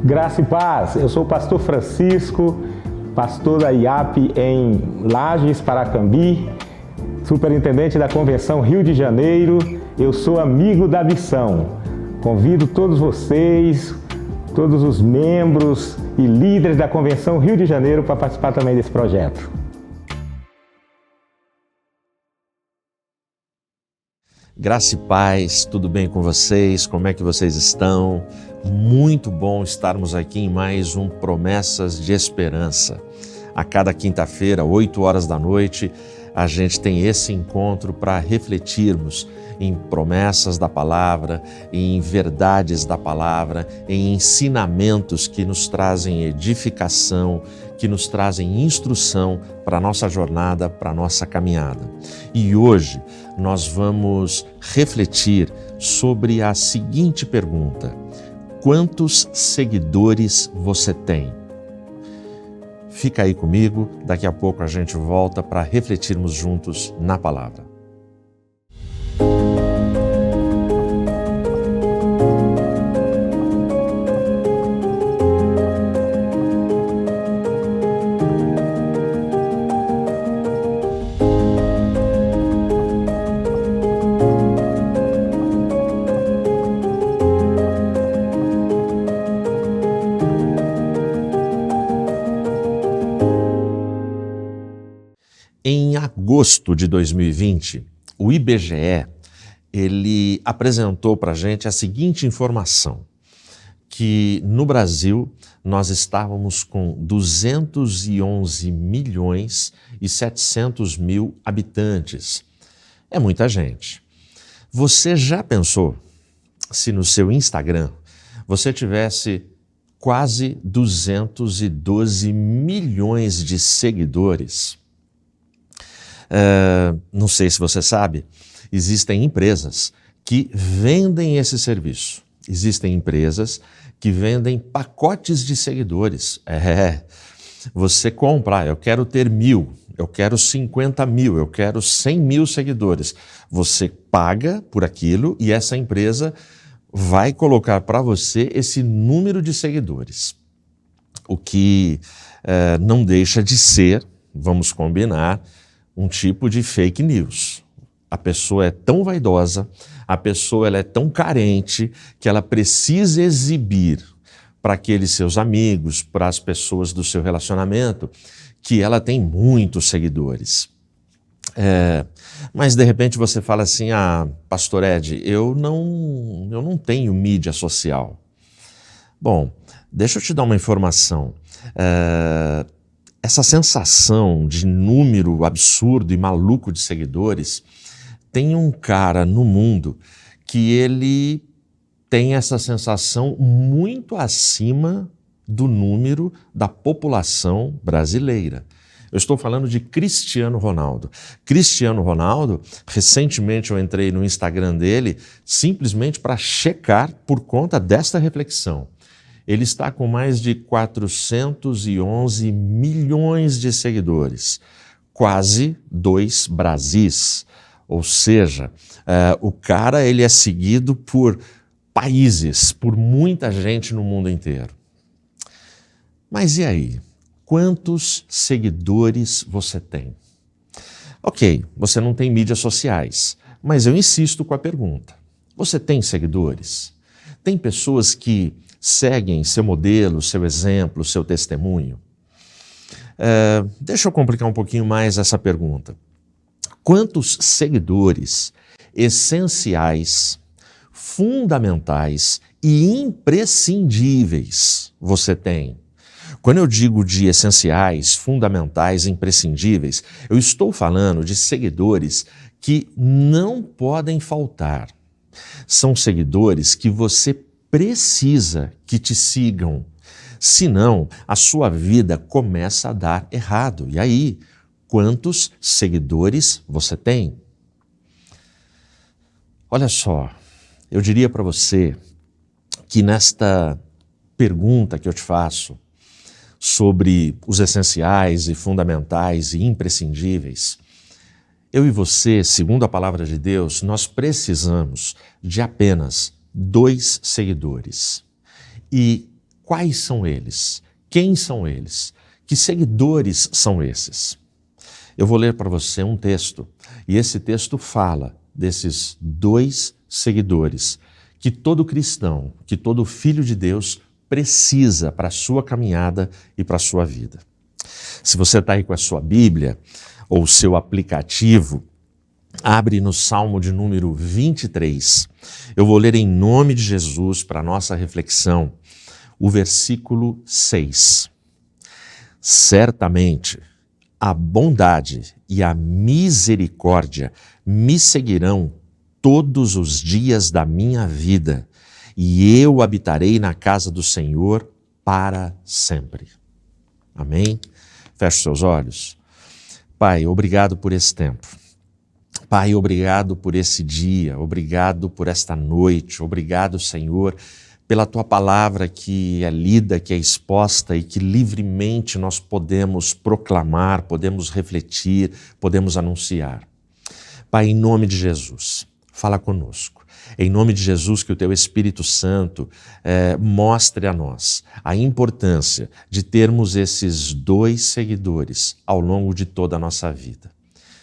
Graça e paz, eu sou o pastor Francisco, pastor da IAP em Lages, Paracambi, superintendente da Convenção Rio de Janeiro. Eu sou amigo da missão. Convido todos vocês, todos os membros e líderes da Convenção Rio de Janeiro para participar também desse projeto. Graça e paz, tudo bem com vocês? Como é que vocês estão? Muito bom estarmos aqui em mais um Promessas de Esperança. A cada quinta-feira, 8 horas da noite, a gente tem esse encontro para refletirmos em promessas da palavra, em verdades da palavra, em ensinamentos que nos trazem edificação, que nos trazem instrução para a nossa jornada, para a nossa caminhada. E hoje nós vamos refletir sobre a seguinte pergunta: quantos seguidores você tem? Fica aí comigo, daqui a pouco a gente volta para refletirmos juntos na palavra. Em agosto de 2020, o IBGE ele apresentou para a gente a seguinte informação, que no Brasil nós estávamos com 211 milhões e 700 mil habitantes. É muita gente. Você já pensou se no seu Instagram você tivesse quase 212 milhões de seguidores? Não sei se você sabe, existem empresas que vendem esse serviço. Existem empresas que vendem pacotes de seguidores. Você compra, eu quero ter 1.000, eu quero 50 mil, eu quero 100 mil seguidores. Você paga por aquilo e essa empresa vai colocar para você esse número de seguidores. O que não deixa de ser, vamos combinar, um tipo de fake news. A pessoa é tão vaidosa, a pessoa ela é tão carente que ela precisa exibir para aqueles seus amigos, para as pessoas do seu relacionamento, que ela tem muitos seguidores. Mas de repente você fala assim, pastor Ed, eu não tenho mídia social. Bom, deixa eu te dar uma informação. Essa sensação de número absurdo e maluco de seguidores, tem um cara no mundo que ele tem essa sensação muito acima do número da população brasileira. Eu estou falando de Cristiano Ronaldo. Cristiano Ronaldo, recentemente eu entrei no Instagram dele simplesmente para checar por conta desta reflexão. Ele está com mais de 411 milhões de seguidores, quase 2 Brasis. Ou seja, o cara ele é seguido por países, por muita gente no mundo inteiro. Mas e aí? Quantos seguidores você tem? Ok, você não tem mídias sociais, mas eu insisto com a pergunta. Você tem seguidores? Tem pessoas que seguem seu modelo, seu exemplo, seu testemunho? Deixa eu complicar um pouquinho mais essa pergunta. Quantos seguidores essenciais, fundamentais e imprescindíveis você tem? Quando eu digo de essenciais, fundamentais e imprescindíveis, eu estou falando de seguidores que não podem faltar. São seguidores que você precisa que te sigam, senão a sua vida começa a dar errado. E aí, quantos seguidores você tem? Olha só, eu diria para você que nesta pergunta que eu te faço sobre os essenciais e fundamentais e imprescindíveis, eu e você, segundo a palavra de Deus, nós precisamos de apenas 2 seguidores. E quais são eles? Quem são eles? Que seguidores são esses? Eu vou ler para você um texto, e esse texto fala desses 2 seguidores que todo cristão, que todo filho de Deus precisa para a sua caminhada e para a sua vida. Se você está aí com a sua Bíblia ou o seu aplicativo, abre no Salmo de número 23. Eu vou ler em nome de Jesus para a nossa reflexão o versículo 6. Certamente a bondade e a misericórdia me seguirão todos os dias da minha vida, e eu habitarei na casa do Senhor para sempre. Amém? Feche seus olhos. Pai, obrigado por esse tempo. Pai, obrigado por esse dia, obrigado por esta noite, obrigado, Senhor, pela Tua palavra que é lida, que é exposta e que livremente nós podemos proclamar, podemos refletir, podemos anunciar. Pai, em nome de Jesus, fala conosco. Em nome de Jesus, que o Teu Espírito Santo mostre a nós a importância de termos esses 2 seguidores ao longo de toda a nossa vida.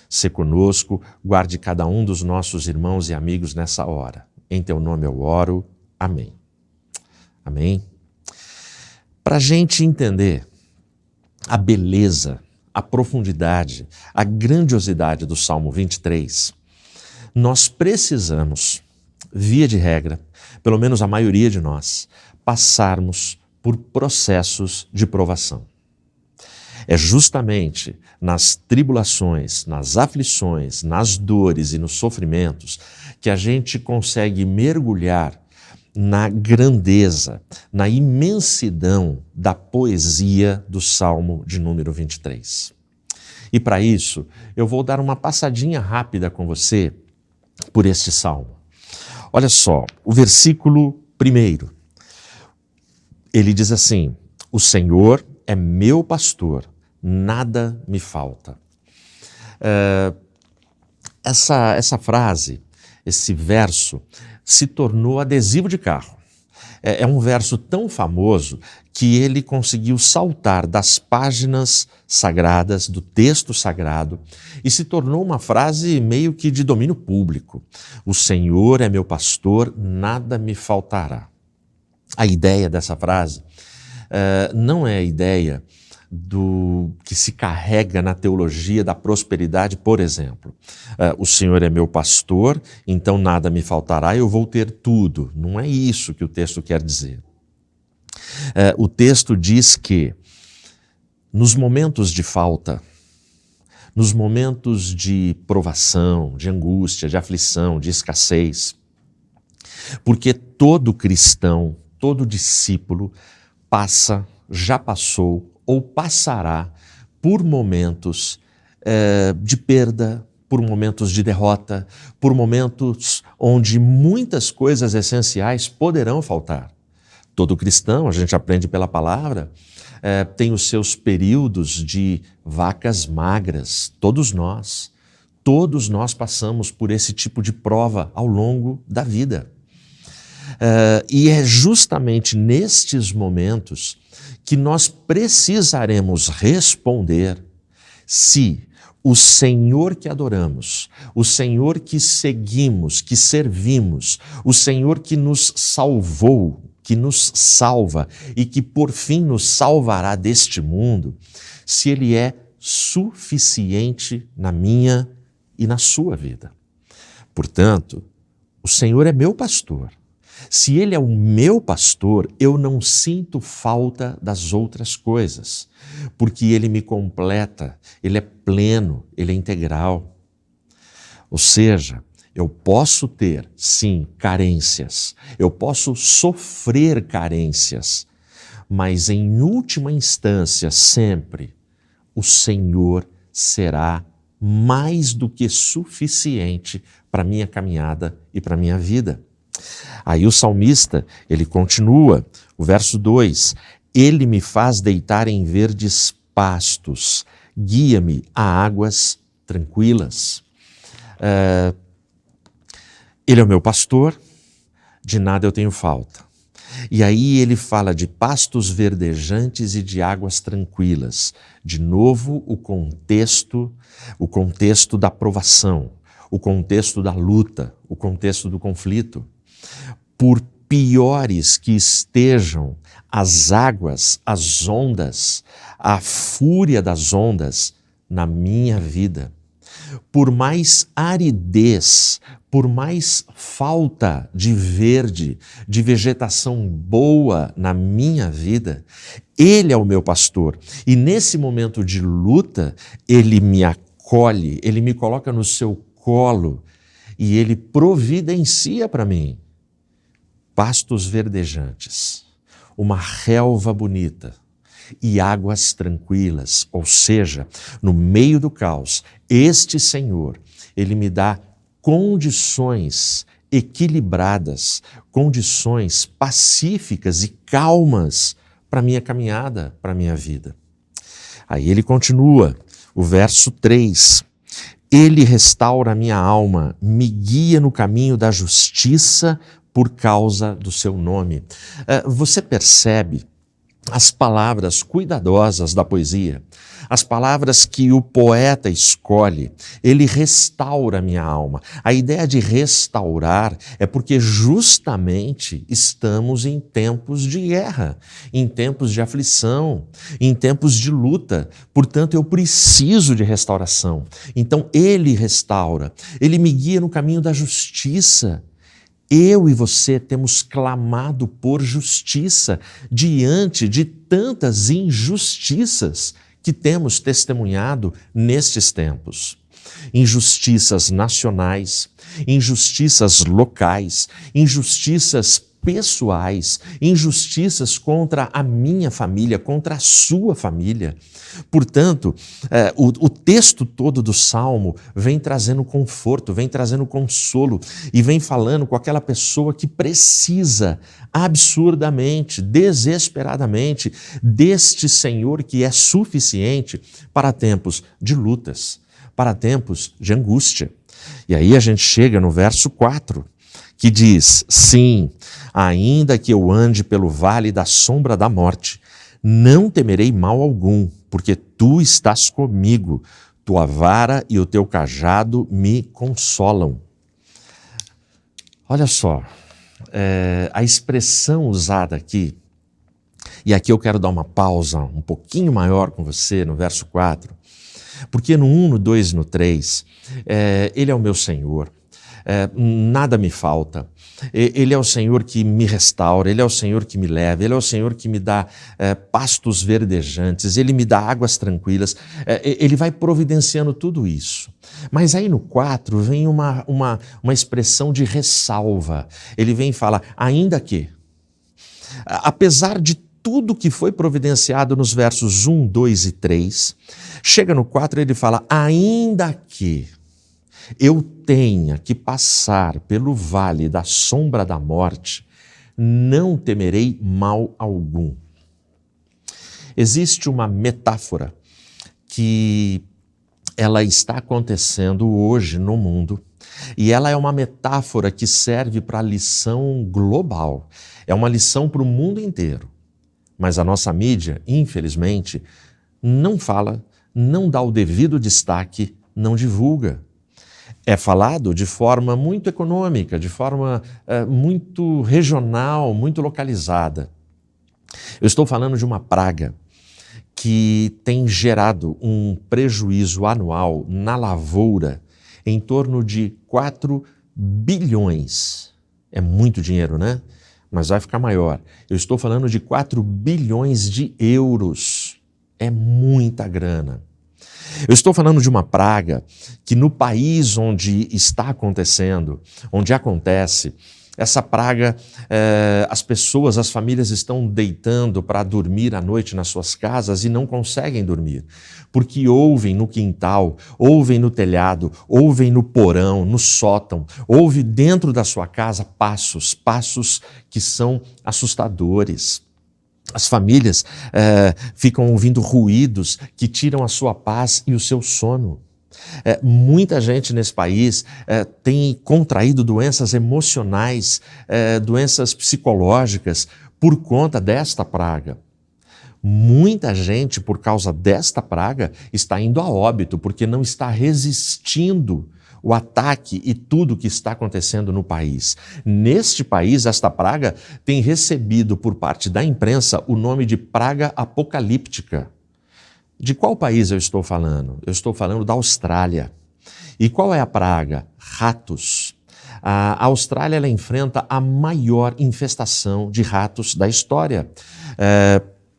Se conosco, guarde cada um dos nossos irmãos e amigos nessa hora. Em Teu nome eu oro. Amém. Amém. Para a gente entender a beleza, a profundidade, a grandiosidade do Salmo 23, nós precisamos, via de regra, pelo menos a maioria de nós, passarmos por processos de provação. É justamente nas tribulações, nas aflições, nas dores e nos sofrimentos que a gente consegue mergulhar na grandeza, na imensidão da poesia do Salmo de número 23. E para isso, eu vou dar uma passadinha rápida com você por este Salmo. Olha só, o versículo 1, ele diz assim: o Senhor é meu pastor, nada me falta. Essa frase, esse verso, se tornou adesivo de carro. É um verso tão famoso que ele conseguiu saltar das páginas sagradas, do texto sagrado, e se tornou uma frase meio que de domínio público. O Senhor é meu pastor, nada me faltará. A ideia dessa frase não é a ideia do que se carrega na teologia da prosperidade, por exemplo. O Senhor é meu pastor, então nada me faltará, eu vou ter tudo. Não é isso que o texto quer dizer. O texto diz que nos momentos de falta, nos momentos de provação, de angústia, de aflição, de escassez, porque todo cristão, todo discípulo passa, já passou ou passará por momentos de perda, por momentos de derrota, por momentos onde muitas coisas essenciais poderão faltar. Todo cristão, a gente aprende pela palavra, tem os seus períodos de vacas magras, todos nós passamos por esse tipo de prova ao longo da vida. E é justamente nestes momentos que nós precisaremos responder se o Senhor que adoramos, o Senhor que seguimos, que servimos, o Senhor que nos salvou, que nos salva e que por fim nos salvará deste mundo, se Ele é suficiente na minha e na sua vida. Portanto, o Senhor é meu pastor. Se Ele é o meu pastor, eu não sinto falta das outras coisas, porque Ele me completa, Ele é pleno, Ele é integral. Ou seja, eu posso ter, sim, carências, eu posso sofrer carências, mas em última instância, sempre, o Senhor será mais do que suficiente para a minha caminhada e para a minha vida. Aí o salmista, ele continua, o verso 2, Ele me faz deitar em verdes pastos, guia-me a águas tranquilas. Ele é o meu pastor, de nada eu tenho falta. E aí ele fala de pastos verdejantes e de águas tranquilas. De novo, o contexto da provação, o contexto da luta, o contexto do conflito. Por piores que estejam as águas, as ondas, a fúria das ondas na minha vida, por mais aridez, por mais falta de verde, de vegetação boa na minha vida, Ele é o meu pastor. E nesse momento de luta, Ele me acolhe, Ele me coloca no seu colo e Ele providencia para mim pastos verdejantes, uma relva bonita e águas tranquilas, ou seja, no meio do caos, este Senhor, Ele me dá condições equilibradas, condições pacíficas e calmas para a minha caminhada, para a minha vida. Aí ele continua, o verso 3, Ele restaura a minha alma, me guia no caminho da justiça por causa do seu nome. Você percebe as palavras cuidadosas da poesia, as palavras que o poeta escolhe, ele restaura a minha alma. A ideia de restaurar é porque justamente estamos em tempos de guerra, em tempos de aflição, em tempos de luta. Portanto, eu preciso de restauração. Então, ele restaura, ele me guia no caminho da justiça. Eu e você temos clamado por justiça diante de tantas injustiças que temos testemunhado nestes tempos. Injustiças nacionais, injustiças locais, injustiças pessoais, injustiças contra a minha família, contra a sua família. Portanto, o texto todo do Salmo vem trazendo conforto, vem trazendo consolo e vem falando com aquela pessoa que precisa absurdamente, desesperadamente deste Senhor que é suficiente para tempos de lutas, para tempos de angústia. E aí a gente chega no verso 4, que diz, sim, ainda que eu ande pelo vale da sombra da morte, não temerei mal algum, porque tu estás comigo, tua vara e o teu cajado me consolam. Olha só, a expressão usada aqui, e aqui eu quero dar uma pausa um pouquinho maior com você no verso 4, porque no 1, no 2 e no 3, Ele é o meu Senhor. Nada me falta, Ele é o Senhor que me restaura, Ele é o Senhor que me leva, Ele é o Senhor que me dá pastos verdejantes, Ele me dá águas tranquilas, Ele vai providenciando tudo isso. Mas aí no 4 vem uma expressão de ressalva, Ele vem e fala, ainda que, apesar de tudo que foi providenciado nos versos 1, 2 e 3, chega no 4 e ele fala, ainda que eu tenha que passar pelo vale da sombra da morte, não temerei mal algum. Existe uma metáfora que ela está acontecendo hoje no mundo e ela é uma metáfora que serve para a lição global. É uma lição para o mundo inteiro. Mas a nossa mídia, infelizmente, não fala, não dá o devido destaque, não divulga. É falado de forma muito econômica, de forma muito regional, muito localizada. Eu estou falando de uma praga que tem gerado um prejuízo anual na lavoura em torno de 4 bilhões. É muito dinheiro, né? Mas vai ficar maior. Eu estou falando de 4 bilhões de euros. É muita grana. Eu estou falando de uma praga que no país onde está acontecendo, onde acontece, essa praga, as pessoas, as famílias estão deitando para dormir à noite nas suas casas e não conseguem dormir, porque ouvem no quintal, ouvem no telhado, ouvem no porão, no sótão, ouvem dentro da sua casa passos que são assustadores. As famílias ficam ouvindo ruídos que tiram a sua paz e o seu sono. Muita gente nesse país tem contraído doenças emocionais, doenças psicológicas, por conta desta praga. Muita gente, por causa desta praga, está indo a óbito, porque não está resistindo o ataque e tudo que está acontecendo no país. Neste país, esta praga tem recebido por parte da imprensa o nome de praga apocalíptica. De qual país eu estou falando? Eu estou falando da Austrália. E qual é a praga? Ratos. A Austrália ela enfrenta a maior infestação de ratos da história.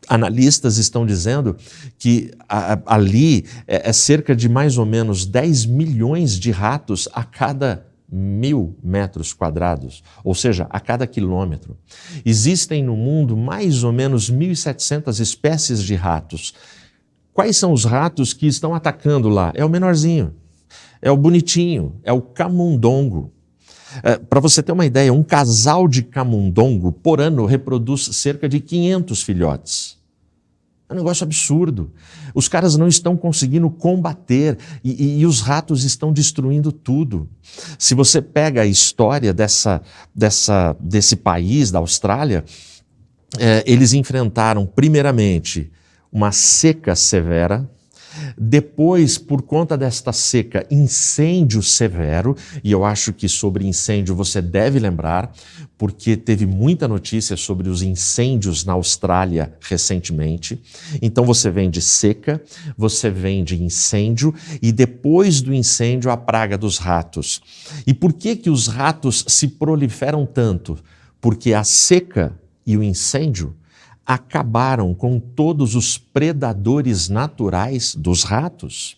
Analistas estão dizendo que ali é cerca de mais ou menos 10 milhões de ratos a cada 1.000 metros quadrados, ou seja, a cada quilômetro. Existem no mundo mais ou menos 1.700 espécies de ratos. Quais são os ratos que estão atacando lá? É o menorzinho, é o bonitinho, é o camundongo. Para você ter uma ideia, um casal de camundongo por ano reproduz cerca de 500 filhotes. É um negócio absurdo. Os caras não estão conseguindo combater e os ratos estão destruindo tudo. Se você pega a história desse país, da Austrália, eles enfrentaram primeiramente uma seca severa. Depois, por conta desta seca, incêndio severo, e eu acho que sobre incêndio você deve lembrar, porque teve muita notícia sobre os incêndios na Austrália recentemente. Então você vem de seca, você vem de incêndio, e depois do incêndio a praga dos ratos. E por que os ratos se proliferam tanto? Porque a seca e o incêndio acabaram com todos os predadores naturais dos ratos.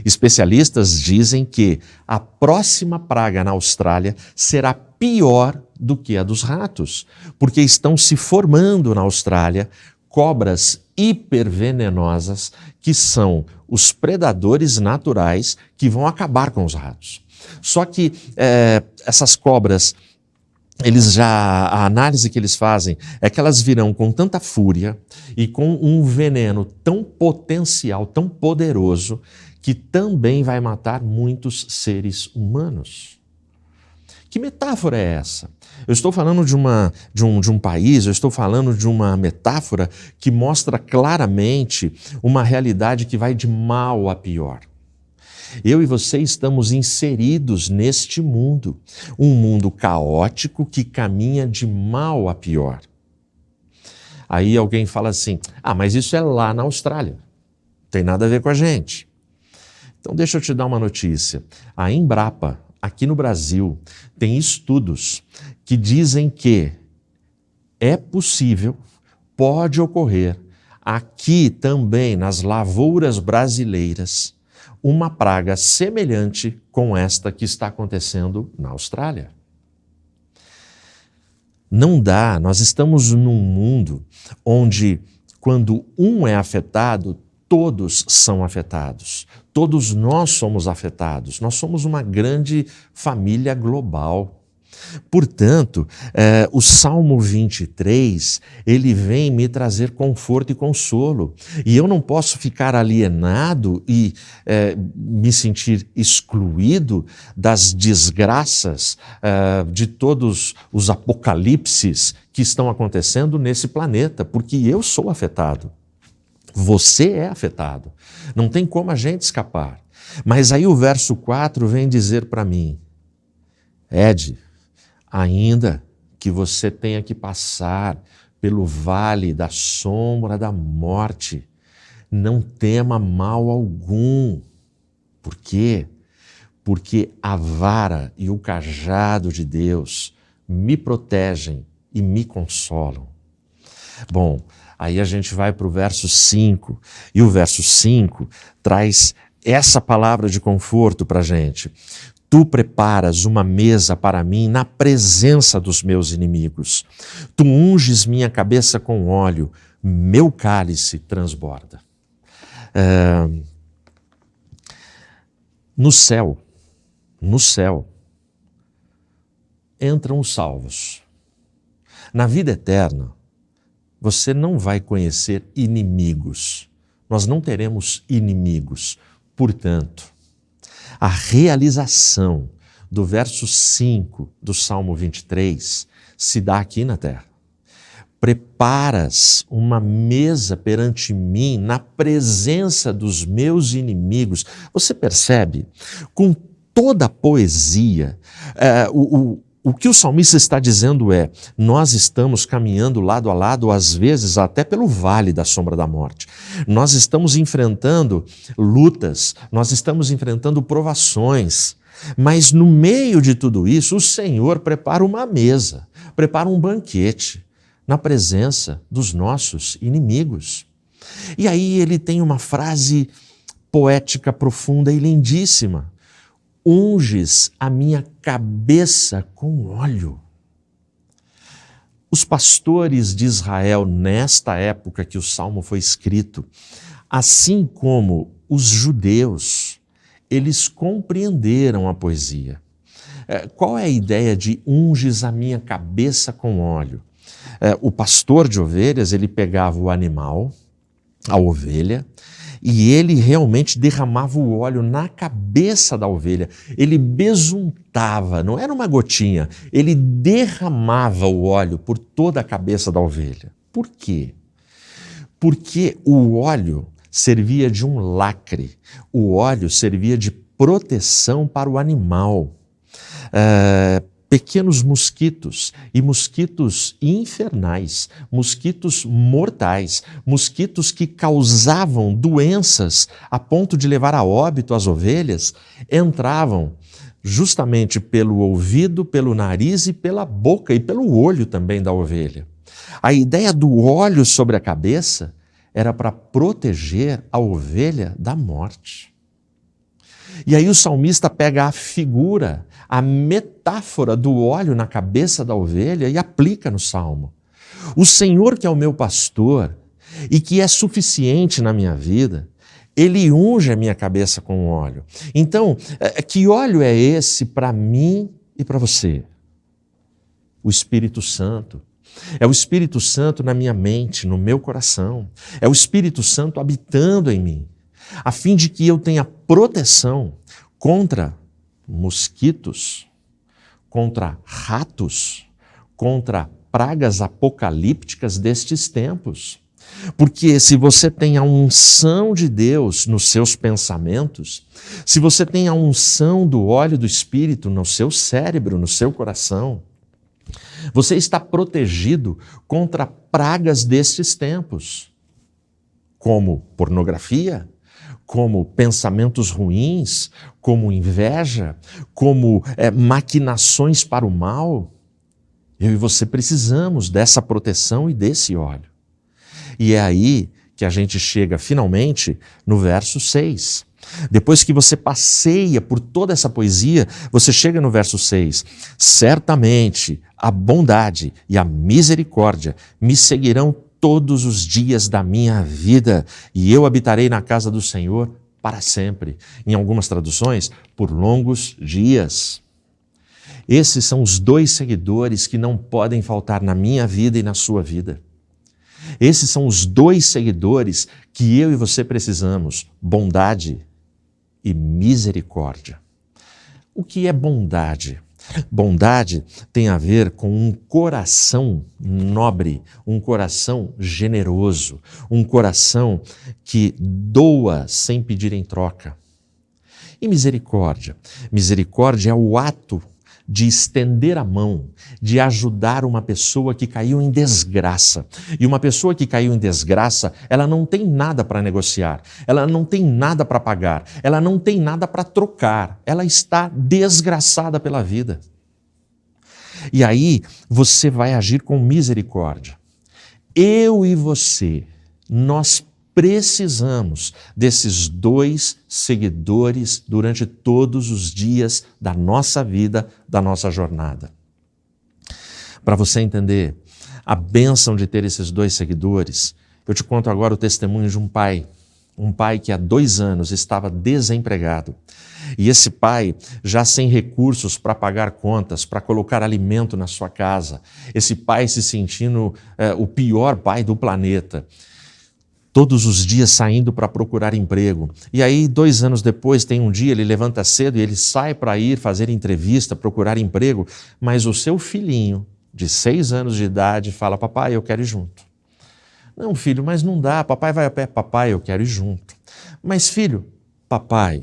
Especialistas dizem que a próxima praga na Austrália será pior do que a dos ratos, porque estão se formando na Austrália cobras hipervenenosas que são os predadores naturais que vão acabar com os ratos. Só que essas cobras, a análise que eles fazem é que elas virão com tanta fúria e com um veneno tão potencial, tão poderoso, que também vai matar muitos seres humanos. Que metáfora é essa? Eu estou falando de um país, eu estou falando de uma metáfora que mostra claramente uma realidade que vai de mal a pior. Eu e você estamos inseridos neste mundo, um mundo caótico que caminha de mal a pior. Aí alguém fala assim, mas isso é lá na Austrália, não tem nada a ver com a gente. Então deixa eu te dar uma notícia. A Embrapa, aqui no Brasil, tem estudos que dizem que é possível, pode ocorrer, aqui também nas lavouras brasileiras, uma praga semelhante com esta que está acontecendo na Austrália. Não dá, nós estamos num mundo onde, quando um é afetado, todos são afetados. Todos nós somos afetados. Nós somos uma grande família global. Portanto, o Salmo 23, ele vem me trazer conforto e consolo. E eu não posso ficar alienado e me sentir excluído das desgraças, de todos os apocalipses que estão acontecendo nesse planeta, porque eu sou afetado. Você é afetado. Não tem como a gente escapar. Mas aí o verso 4 vem dizer para mim, Ed, ainda que você tenha que passar pelo vale da sombra da morte, não tema mal algum. Por quê? Porque a vara e o cajado de Deus me protegem e me consolam. Bom, aí a gente vai para o verso 5, e o verso 5 traz essa palavra de conforto para a gente. Tu preparas uma mesa para mim na presença dos meus inimigos. Tu unges minha cabeça com óleo, meu cálice transborda. No céu, entram os salvos. Na vida eterna, você não vai conhecer inimigos. Nós não teremos inimigos. Portanto, a realização do verso 5 do Salmo 23 se dá aqui na terra. preparas uma mesa perante mim na presença dos meus inimigos. Você percebe? Com toda a poesia, o que o salmista está dizendo é: nós estamos caminhando lado a lado, às vezes até pelo vale da sombra da morte. Nós estamos enfrentando lutas, nós estamos enfrentando provações, mas no meio de tudo isso, o Senhor prepara uma mesa, prepara um banquete na presença dos nossos inimigos. E aí ele tem uma frase poética profunda e lindíssima: unges a minha cabeça com óleo. Os pastores de Israel, nesta época que o Salmo foi escrito, assim como os judeus, eles compreenderam a poesia. Qual é a ideia de unges a minha cabeça com óleo? O pastor de ovelhas, ele pegava o animal, a ovelha, e ele realmente derramava o óleo na cabeça da ovelha. Ele besuntava, não era uma gotinha, ele derramava o óleo por toda a cabeça da ovelha. Por quê? Porque o óleo servia de um lacre, o óleo servia de proteção para o animal. Pequenos mosquitos, e mosquitos infernais, mosquitos mortais, mosquitos que causavam doenças a ponto de levar a óbito as ovelhas, entravam justamente pelo ouvido, pelo nariz e pela boca e pelo olho também da ovelha. A ideia do óleo sobre a cabeça era para proteger a ovelha da morte. E aí o salmista pega a figura, a metáfora do óleo na cabeça da ovelha e aplica no Salmo. O Senhor, que é o meu pastor e que é suficiente na minha vida, Ele unge a minha cabeça com óleo. Então, que óleo é esse para mim e para você? O Espírito Santo. É o Espírito Santo na minha mente, no meu coração. É o Espírito Santo habitando em mim, a fim de que eu tenha proteção contra mosquitos, contra ratos, contra pragas apocalípticas destes tempos. Porque se você tem a unção de Deus nos seus pensamentos, se você tem a unção do óleo do Espírito no seu cérebro, no seu coração, você está protegido contra pragas destes tempos, como pornografia, como pensamentos ruins, como inveja, como maquinações para o mal. Eu e você precisamos dessa proteção e desse óleo. E é aí que a gente chega finalmente no verso 6. Depois que você passeia por toda essa poesia, você chega no verso 6. Certamente a bondade e a misericórdia me seguirão todos os dias da minha vida, e eu habitarei na casa do Senhor para sempre. Em algumas traduções, por longos dias. Esses são os dois seguidores que não podem faltar na minha vida e na sua vida. Esses são os dois seguidores que eu e você precisamos: bondade e misericórdia. O que é bondade? Bondade tem a ver com um coração nobre, um coração generoso, um coração que doa sem pedir em troca. E misericórdia? Misericórdia é o ato de estender a mão, de ajudar uma pessoa que caiu em desgraça. E uma pessoa que caiu em desgraça, ela não tem nada para negociar, ela não tem nada para pagar, ela não tem nada para trocar, ela está desgraçada pela vida. E aí você vai agir com misericórdia. Eu e você, nós precisamos desses dois seguidores durante todos os dias da nossa vida, da nossa jornada. Para você entender a bênção de ter esses dois seguidores, eu te conto agora o testemunho de um pai que há 2 anos estava desempregado. E esse pai, já sem recursos para pagar contas, para colocar alimento na sua casa, esse pai se sentindo o pior pai do planeta, todos os dias saindo para procurar emprego. E aí, 2 anos depois, tem um dia, ele levanta cedo e ele sai para ir fazer entrevista, procurar emprego, mas o seu filhinho de 6 anos de idade, fala: papai, eu quero ir junto. Não, filho, mas não dá, papai vai a pé. Papai, eu quero ir junto. Mas filho, papai,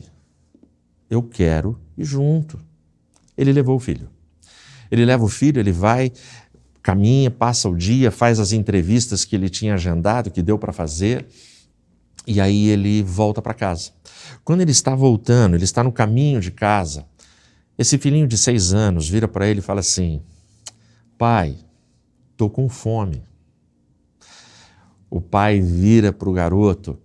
eu quero ir junto. Ele levou o filho. Ele leva o filho, ele vai, caminha, passa o dia, faz as entrevistas que ele tinha agendado, que deu para fazer, e aí ele volta para casa. Quando ele está voltando, ele está no caminho de casa, esse filhinho de 6 anos vira para ele e fala assim: pai, estou com fome. O pai vira para o garoto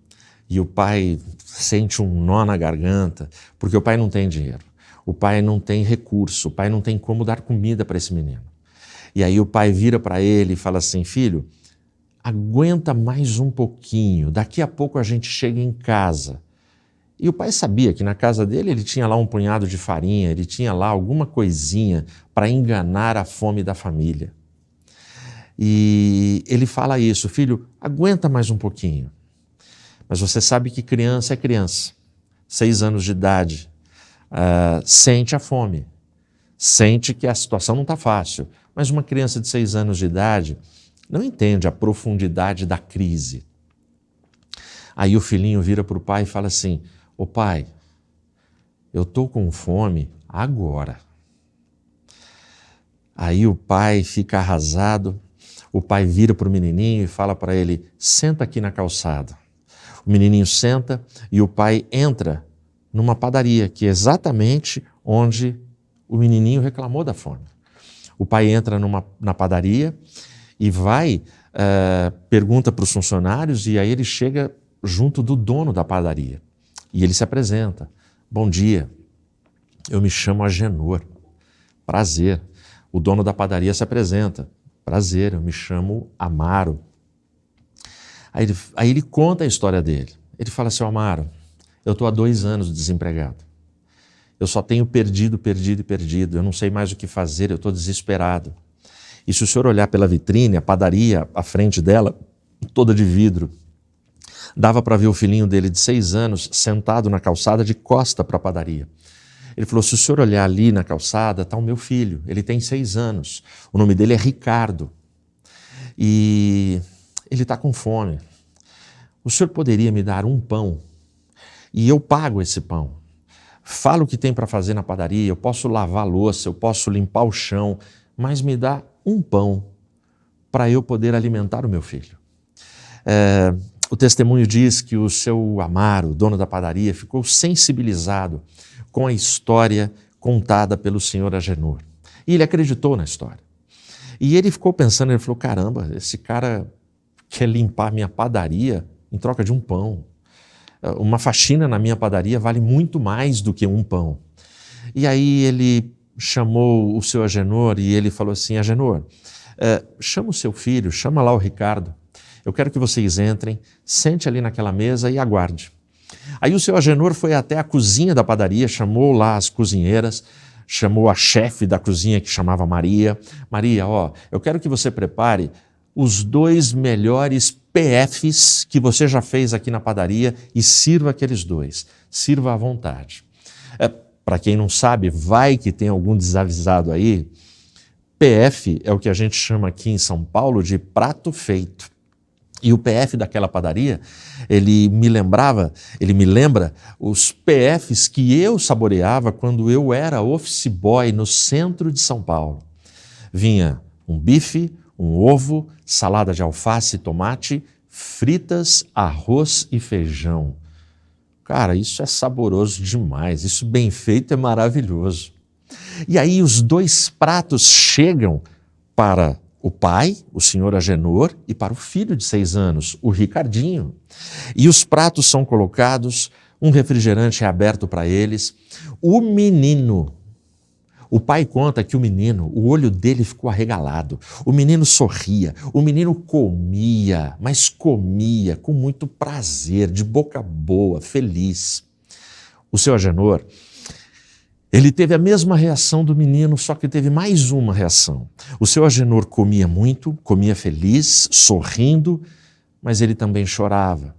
e o pai sente um nó na garganta, porque o pai não tem dinheiro, o pai não tem recurso, o pai não tem como dar comida para esse menino. E aí o pai vira para ele e fala assim: filho, aguenta mais um pouquinho, daqui a pouco a gente chega em casa. E o pai sabia que na casa dele ele tinha lá um punhado de farinha, ele tinha lá alguma coisinha para enganar a fome da família. E ele fala isso: filho, aguenta mais um pouquinho. Mas você sabe que criança é criança, 6 anos de idade, sente a fome, sente que a situação não está fácil. Mas uma criança de 6 anos de idade não entende a profundidade da crise. Aí o filhinho vira para o pai e fala assim: ô pai, eu estou com fome agora. Aí o pai fica arrasado, o pai vira para o menininho e fala para ele: senta aqui na calçada. O menininho senta e o pai entra numa padaria, que é exatamente onde o menininho reclamou da fome. O pai entra na padaria e vai, pergunta para os funcionários, e aí ele chega junto do dono da padaria. E ele se apresenta: bom dia, eu me chamo Agenor, prazer. O dono da padaria se apresenta: prazer, eu me chamo Amaro. Aí ele conta a história dele. Ele fala assim: Amaro, eu estou há 2 anos desempregado. Eu só tenho perdido, eu não sei mais o que fazer, eu estou desesperado. E se o senhor olhar pela vitrine, a padaria, à frente dela, toda de vidro, dava para ver o filhinho dele de 6 anos sentado na calçada de costa para a padaria. Ele falou: se o senhor olhar ali na calçada, está o meu filho, ele tem 6 anos, o nome dele é Ricardo, e ele está com fome. O senhor poderia me dar um pão? E eu pago esse pão. Fala o que tem para fazer na padaria, eu posso lavar a louça, eu posso limpar o chão, mas me dá um pão para eu poder alimentar o meu filho. O testemunho diz que o seu Amaro, dono da padaria, ficou sensibilizado com a história contada pelo senhor Agenor. E ele acreditou na história. E ele ficou pensando, ele falou: caramba, esse cara quer limpar minha padaria em troca de um pão. Uma faxina na minha padaria vale muito mais do que um pão. E aí ele chamou o seu Agenor e ele falou assim: Agenor, chama o seu filho, chama lá o Ricardo. Eu quero que vocês entrem, sente ali naquela mesa e aguarde. Aí o seu Agenor foi até a cozinha da padaria, chamou lá as cozinheiras, chamou a chefe da cozinha, que chamava Maria. Maria, eu quero que você prepare os 2 melhores PFs que você já fez aqui na padaria e sirva aqueles 2. Sirva à vontade. Para quem não sabe, vai que tem algum desavisado aí, PF é o que a gente chama aqui em São Paulo de prato feito. E o PF daquela padaria, ele me lembra os PFs que eu saboreava quando eu era office boy no centro de São Paulo. Vinha um bife, um ovo, salada de alface e tomate, fritas, arroz e feijão. Cara, isso é saboroso demais, isso bem feito é maravilhoso. E aí os 2 pratos chegam para o pai, o senhor Agenor, e para o filho de 6 anos, o Ricardinho. E os pratos são colocados, um refrigerante é aberto para eles. O menino, o pai conta que o menino, o olho dele ficou arregalado, o menino sorria, o menino comia, mas comia com muito prazer, de boca boa, feliz. O seu Agenor, ele teve a mesma reação do menino, só que teve mais uma reação. O seu Agenor comia muito, comia feliz, sorrindo, mas ele também chorava.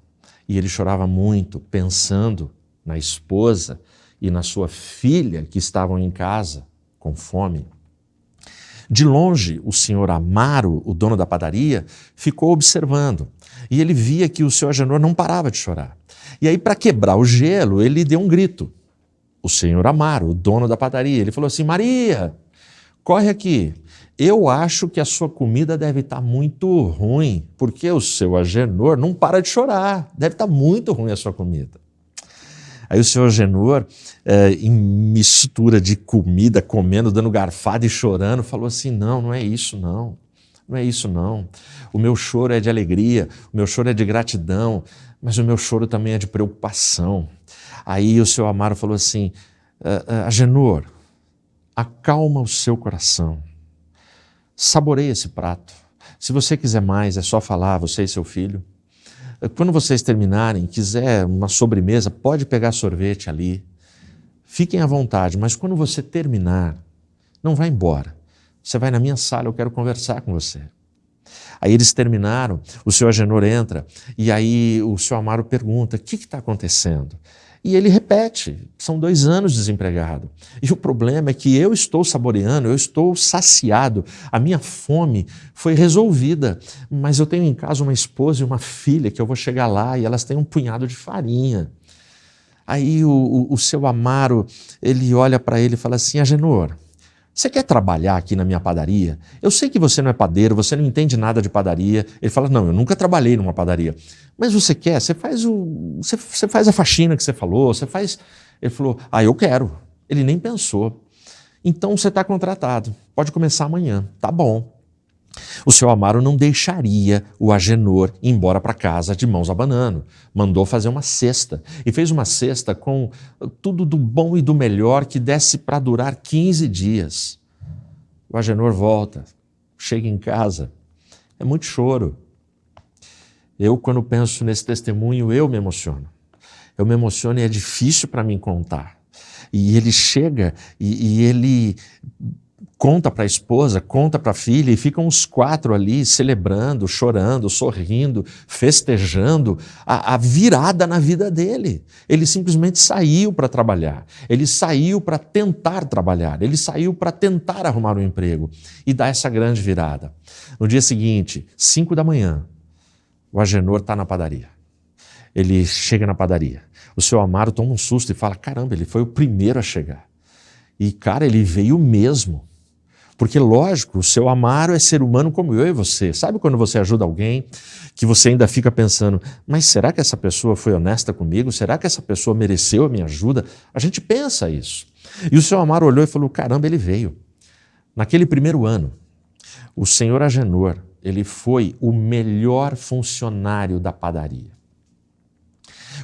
E ele chorava muito, pensando na esposa e na sua filha que estavam em casa com fome. De longe, o senhor Amaro, o dono da padaria, ficou observando. E ele via que o seu Agenor não parava de chorar. E aí, para quebrar o gelo, ele deu um grito. O senhor Amaro, o dono da padaria, ele falou assim: Maria, corre aqui. Eu acho que a sua comida deve estar muito ruim, porque o seu Agenor não para de chorar. Deve estar muito ruim a sua comida. Aí o seu Agenor, em mistura de comida, comendo, dando garfada e chorando, falou assim: não é isso não. Não é isso não. O meu choro é de alegria, o meu choro é de gratidão, mas o meu choro também é de preocupação. Aí o seu Amaro falou assim: Agenor, acalma o seu coração. Saboreie esse prato. Se você quiser mais, é só falar, você e seu filho. Quando vocês terminarem, quiser uma sobremesa, pode pegar sorvete ali. Fiquem à vontade, mas quando você terminar, não vá embora. Você vai na minha sala, eu quero conversar com você. Aí eles terminaram, o seu Agenor entra, e aí o seu Amaro pergunta: o que está acontecendo? E ele repete: são 2 anos desempregado. E o problema é que eu estou saboreando, eu estou saciado, a minha fome foi resolvida, mas eu tenho em casa uma esposa e uma filha que eu vou chegar lá e elas têm um punhado de farinha. Aí o seu Amaro, ele olha para ele e fala assim: Agenor, você quer trabalhar aqui na minha padaria? Eu sei que você não é padeiro, você não entende nada de padaria. Ele fala: não, eu nunca trabalhei numa padaria. Mas você quer? Você faz a faxina que você falou, você faz... Ele falou: eu quero. Ele nem pensou. Então você está contratado, pode começar amanhã. Tá bom. O seu Amaro não deixaria o Agenor ir embora para casa de mãos abanando. Mandou fazer uma cesta. E fez uma cesta com tudo do bom e do melhor que desse para durar 15 dias. O Agenor volta, chega em casa. É muito choro. Eu, quando penso nesse testemunho, eu me emociono. Eu me emociono e é difícil para mim contar. E ele chega e ele... conta para a esposa, conta para a filha, e ficam os 4 ali celebrando, chorando, sorrindo, festejando a virada na vida dele. Ele simplesmente saiu para trabalhar, ele saiu para tentar trabalhar, ele saiu para tentar arrumar um emprego e dar essa grande virada. No dia seguinte, 5 da manhã, o Agenor está na padaria. Ele chega na padaria. O seu Amaro toma um susto e fala: caramba, ele foi o primeiro a chegar. E, cara, ele veio mesmo. Porque, lógico, o seu Amaro é ser humano como eu e você. Sabe quando você ajuda alguém que você ainda fica pensando: mas será que essa pessoa foi honesta comigo? Será que essa pessoa mereceu a minha ajuda? A gente pensa isso. E o seu Amaro olhou e falou: caramba, ele veio. Naquele primeiro ano, o senhor Agenor, ele foi o melhor funcionário da padaria.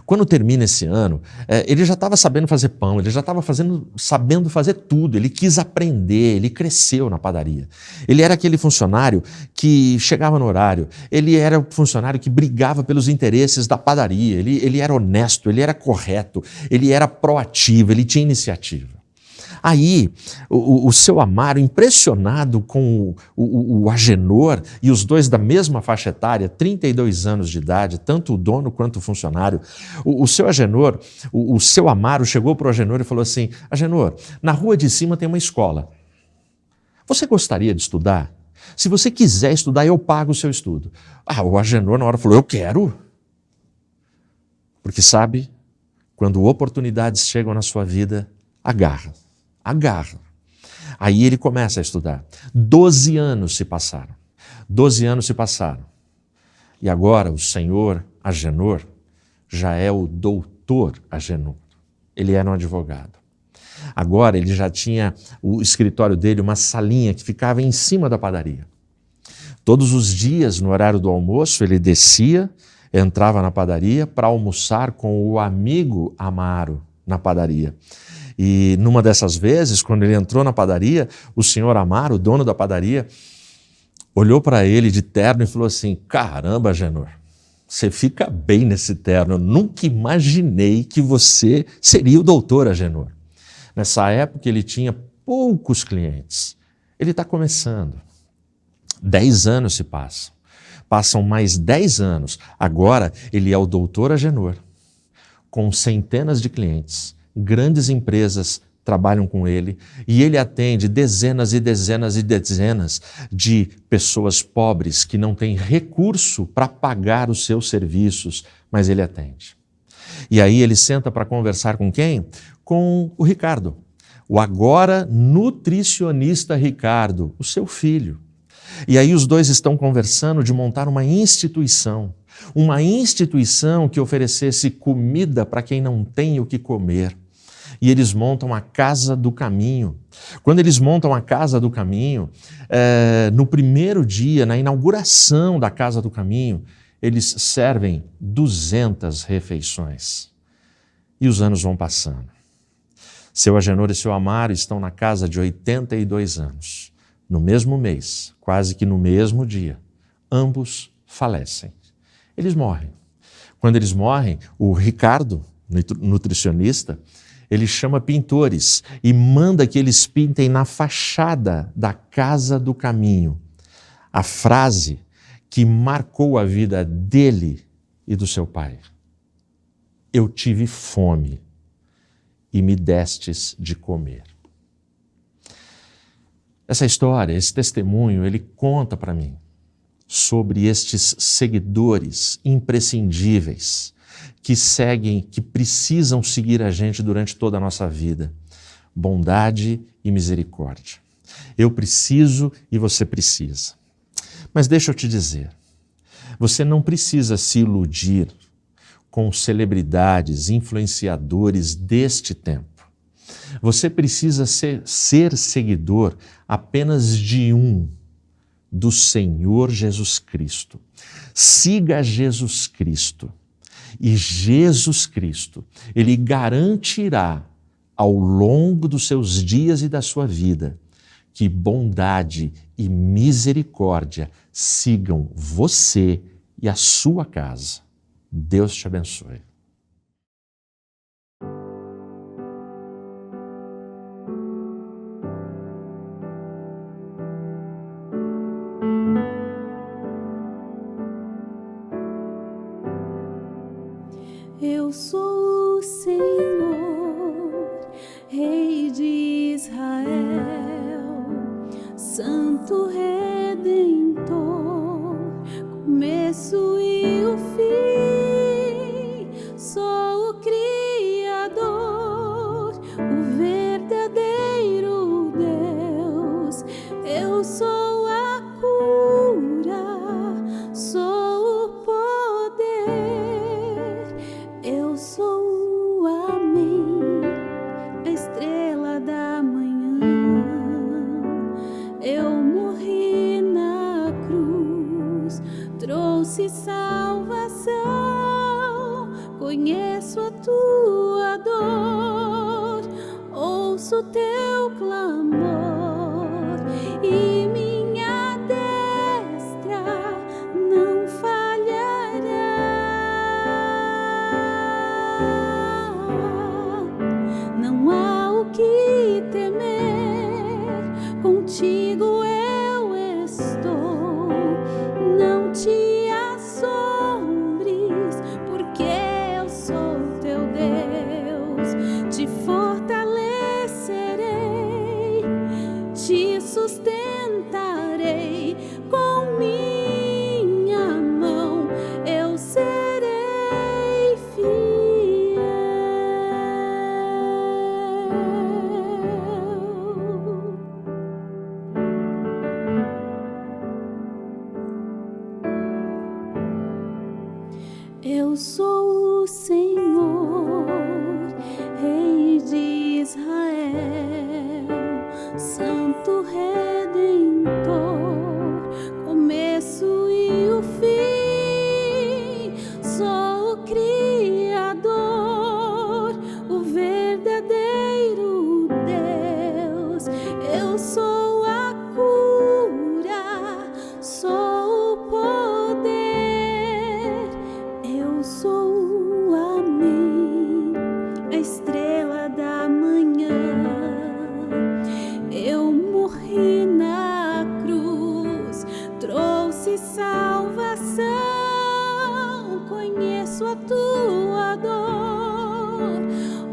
Quando termina esse ano, ele já estava sabendo fazer pão, ele já estava sabendo fazer tudo, ele quis aprender, ele cresceu na padaria. Ele era aquele funcionário que chegava no horário, ele era o funcionário que brigava pelos interesses da padaria, ele era honesto, ele era correto, ele era proativo, ele tinha iniciativa. Aí, o seu Amaro, impressionado com o Agenor, e os dois da mesma faixa etária, 32 anos de idade, tanto o dono quanto o funcionário, o seu Agenor, o seu Amaro chegou para o Agenor e falou assim: Agenor, na rua de cima tem uma escola. Você gostaria de estudar? Se você quiser estudar, eu pago o seu estudo. O Agenor na hora falou: eu quero. Porque sabe, quando oportunidades chegam na sua vida, agarra. Aí ele começa a estudar. 12 anos se passaram. 12 anos se passaram. E agora o senhor Agenor já é o doutor Agenor. Ele era um advogado. Agora ele já tinha o escritório dele, uma salinha que ficava em cima da padaria. Todos os dias, no horário do almoço, ele descia, entrava na padaria para almoçar com o amigo Amaro na padaria. E numa dessas vezes, quando ele entrou na padaria, o senhor Amaro, o dono da padaria, olhou para ele de terno e falou assim: caramba, Agenor, você fica bem nesse terno, eu nunca imaginei que você seria o doutor Agenor. Nessa época ele tinha poucos clientes, ele está começando. 10 anos se passam, passam mais 10 anos, agora ele é o doutor Agenor, com centenas de clientes, grandes empresas trabalham com ele, e ele atende dezenas e dezenas e dezenas de pessoas pobres que não têm recurso para pagar os seus serviços, mas ele atende. E aí ele senta para conversar com quem? Com o Ricardo, o agora nutricionista Ricardo, o seu filho. E aí os dois estão conversando de montar uma instituição que oferecesse comida para quem não tem o que comer. E eles montam a Casa do Caminho. Quando eles montam a Casa do Caminho, no primeiro dia, na inauguração da Casa do Caminho, eles servem 200 refeições. E os anos vão passando. Seu Agenor e seu Amaro estão na casa de 82 anos. No mesmo mês, quase que no mesmo dia, ambos falecem. Eles morrem. Quando eles morrem, o Ricardo, nutricionista, ele chama pintores e manda que eles pintem na fachada da Casa do Caminho a frase que marcou a vida dele e do seu pai. Eu tive fome e me destes de comer. Essa história, esse testemunho, ele conta para mim sobre estes seguidores imprescindíveis que seguem, que precisam seguir a gente durante toda a nossa vida. Bondade e misericórdia. Eu preciso e você precisa. Mas deixa eu te dizer, você não precisa se iludir com celebridades, influenciadores deste tempo. Você precisa ser seguidor apenas de um, do Senhor Jesus Cristo. Siga Jesus Cristo. E Jesus Cristo, Ele garantirá ao longo dos seus dias e da sua vida que bondade e misericórdia sigam você e a sua casa. Deus te abençoe. Eu sou o Senhor, Rei de Israel, Santo Redentor, começo e o fim. Sou o Criador, o verdadeiro Deus. Eu sou a cura, sou o poder. Eu sou o Amém, a estrela da manhã. Eu morri na cruz, trouxe salvação. Conheço a tua dor, ouço teu clamor e minha destra não falhará. Não há o que temer, contigo eu estou. Não te assombres, porque eu sou teu Deus. Te fortalecerei, te sustentarei com minha mão. Eu serei fiel. Eu sou o Senhor, Rei de Israel, Santo Redentor, começo e o fim. Sou o Criador, o verdadeiro Deus. Eu sou a cura, sou o poder. Eu sou o Amém, a estrela da manhã. Eu morri na cruz, trouxe salvação. Conheço a tua dor,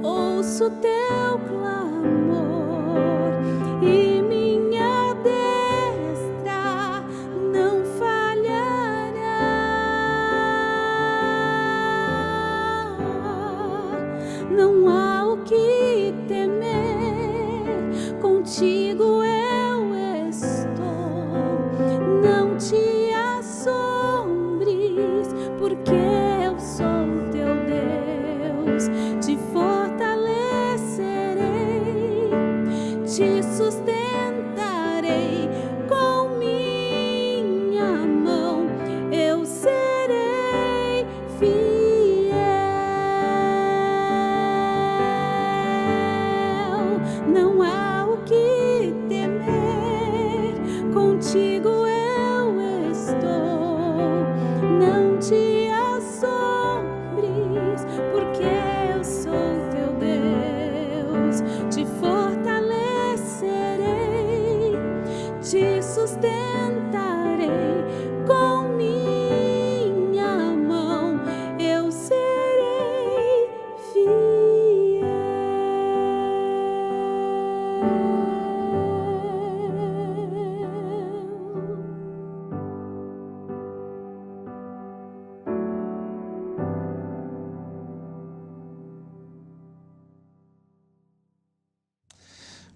ouço teu clamor sustentarei com minha mão, eu serei fiel.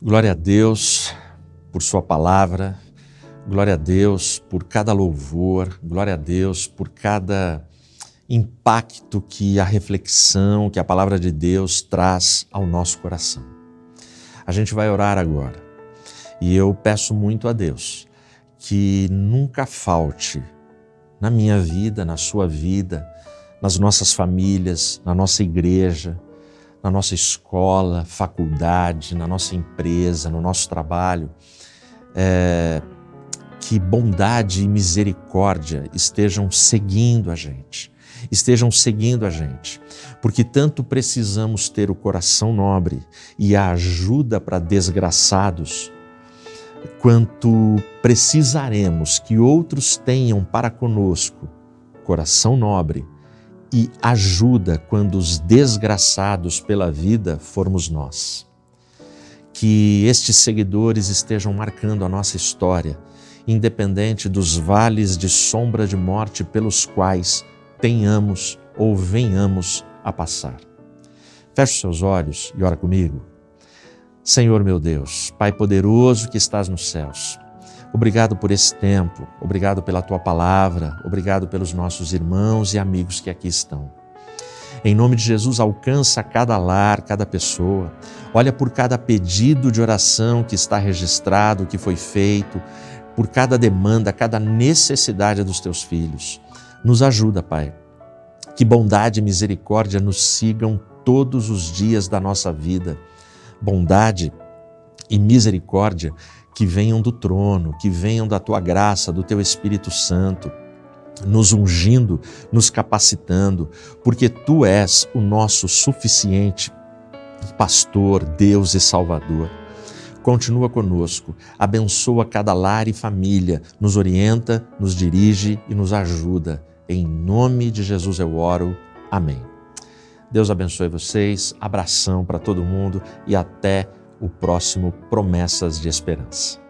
Glória a Deus por sua palavra, glória a Deus por cada louvor, glória a Deus por cada impacto que a reflexão, que a palavra de Deus traz ao nosso coração. A gente vai orar agora e eu peço muito a Deus que nunca falte na minha vida, na sua vida, nas nossas famílias, na nossa igreja, na nossa escola, faculdade, na nossa empresa, no nosso trabalho, que bondade e misericórdia estejam seguindo a gente, porque tanto precisamos ter o coração nobre e a ajuda para desgraçados, quanto precisaremos que outros tenham para conosco coração nobre e ajuda quando os desgraçados pela vida formos nós. Que estes seguidores estejam marcando a nossa história, independente dos vales de sombra de morte pelos quais tenhamos ou venhamos a passar. Feche os seus olhos e ora comigo. Senhor meu Deus, Pai poderoso que estás nos céus, obrigado por esse tempo, obrigado pela Tua palavra, obrigado pelos nossos irmãos e amigos que aqui estão. Em nome de Jesus, alcança cada lar, cada pessoa, olha por cada pedido de oração que está registrado, que foi feito, por cada demanda, cada necessidade dos Teus filhos. Nos ajuda, Pai, que bondade e misericórdia nos sigam todos os dias da nossa vida, bondade e misericórdia que venham do trono, que venham da Tua graça, do Teu Espírito Santo, nos ungindo, nos capacitando, porque Tu és o nosso suficiente pastor, Deus e Salvador. Continua conosco, abençoa cada lar e família, nos orienta, nos dirige e nos ajuda. Em nome de Jesus eu oro. Amém. Deus abençoe vocês, abração para todo mundo e até o próximo Promessas de Esperança.